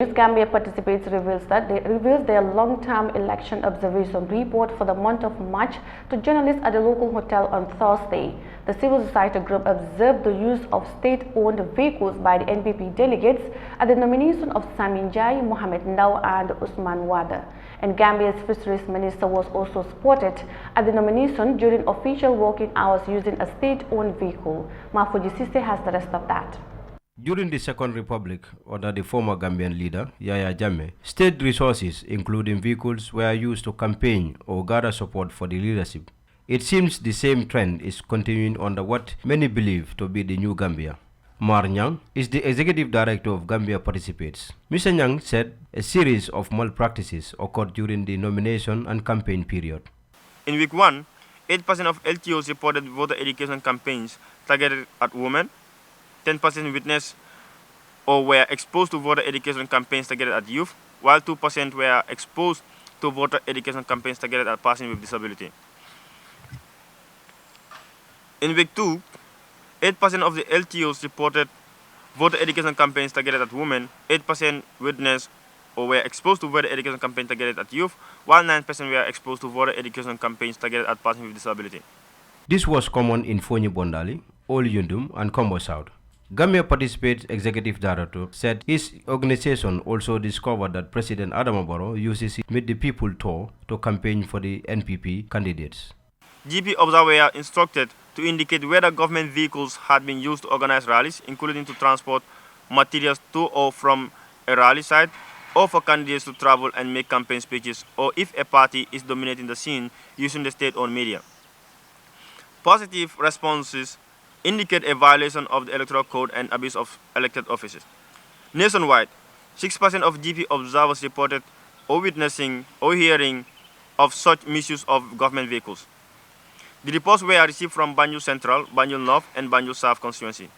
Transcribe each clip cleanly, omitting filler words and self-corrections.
Gambia participates reveals their long-term election observation report for the month of March to journalists at a local hotel on Thursday. The civil society group observed the use of state-owned vehicles by the NPP delegates at the nomination of Samin Jai, Mohamed Ndao and Usman Wada. And Gambia's fisheries minister was also spotted at the nomination during official working hours using a state-owned vehicle. Mafuji Sise has the rest of that. During the Second Republic, under the former Gambian leader, Yahya Jammeh, state resources, including vehicles, were used to campaign or gather support for the leadership. It seems the same trend is continuing under what many believe to be the new Gambia. Mar Nyang is the executive director of Gambia Participates. Mr. Nyang said a series of malpractices occurred during the nomination and campaign period. In week 1, 8% of LTOs reported voter education campaigns targeted at women, 10% witnessed or were exposed to voter education campaigns targeted at youth, while 2% were exposed to voter education campaigns targeted at persons with disability. In week 2, 8% of the LTOs reported voter education campaigns targeted at women, 8% witnessed or were exposed to voter education campaigns targeted at youth, while 9% were exposed to voter education campaigns targeted at persons with disability. This was common in Fonyi Bondali, Ol Yundum, and Combo South. Gambia Participates Executive Director said his organization also discovered that President Adama Barrow uses his Meet the People tour to campaign for the NPP candidates. GP observers were instructed to indicate whether government vehicles had been used to organize rallies, including to transport materials to or from a rally site, or for candidates to travel and make campaign speeches, or if a party is dominating the scene using the state-owned media. Positive responses indicate a violation of the Electoral Code and abuse of elected offices. Nationwide, 6% of GP observers reported or witnessing or hearing of such misuse of government vehicles. The reports were received from Banjul Central, Banjul North, and Banjul South constituency.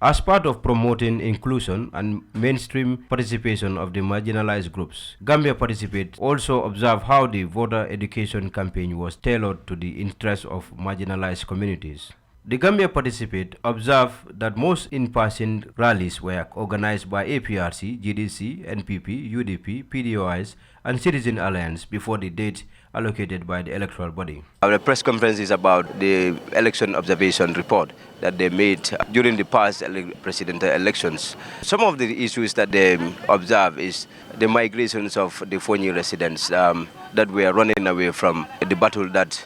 As part of promoting inclusion and mainstream participation of the marginalized groups, Gambia Participates also observed how the voter education campaign was tailored to the interests of marginalized communities. The Gambia Participates observed that most in-person rallies were organized by APRC, GDC, NPP, UDP, PDOIs, and Citizen Alliance before the date allocated by the electoral body. Our press conference is about the election observation report that they made during the past presidential elections. Some of the issues that they observe is the migrations of the Fonyi residents that were running away from the battle that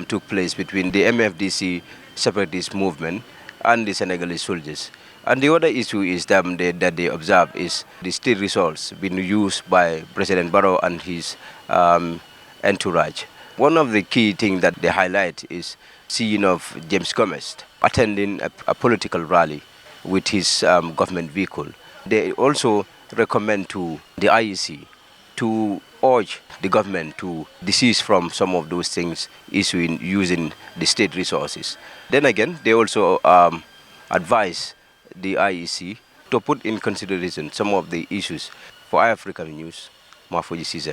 took place between the MFDC separatist movement and the Senegalese soldiers. And the other issue is that they observe is the state resource being used by President Barrow and his entourage. One of the key things that they highlight is seeing of James Gomez attending a political rally with his government vehicle. They also recommend to the IEC to urge the government to desist from some of those things using the state resources. Then again, they also advise the IEC to put in consideration some of the issues. For Eyeafrica News, Mafuji Sise.